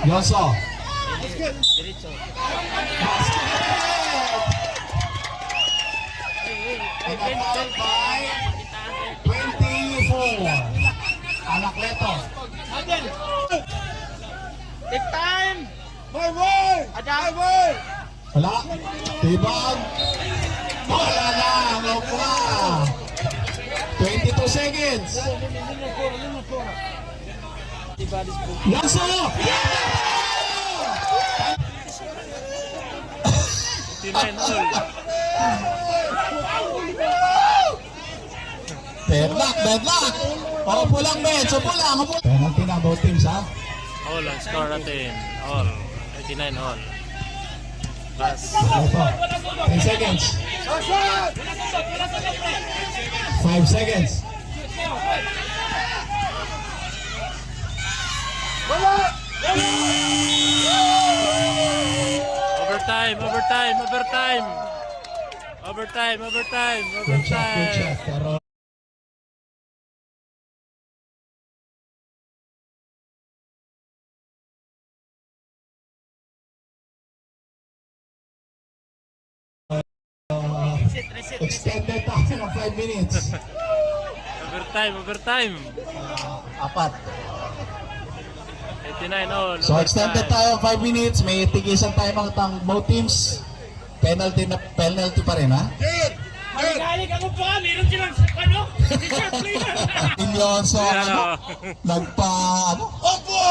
Yoso. Diretso. Basket! Nag-foul by 24. Anakleto. Take time! Adjust! Wala. Tibag. Wala na. Lokwa. 22 seconds. Yoso! Deadlock. Upo lang, Ben. Upo lang. Penalty na both teams, ha? All ang score natin. All. 89 all. Plus. Ito. 3 seconds. 5 seconds. Overtime. Good shot. Pero extended tayo ng 5 minutes. Overtime. Apat. 89 all. So extended tayo 5 minutes. May tigisan tayo mga both teams. Penalty pa rin, ha? Magaling ako pa, meron silang ano? T-shirt player. Ilyonso, nagpa, Opo!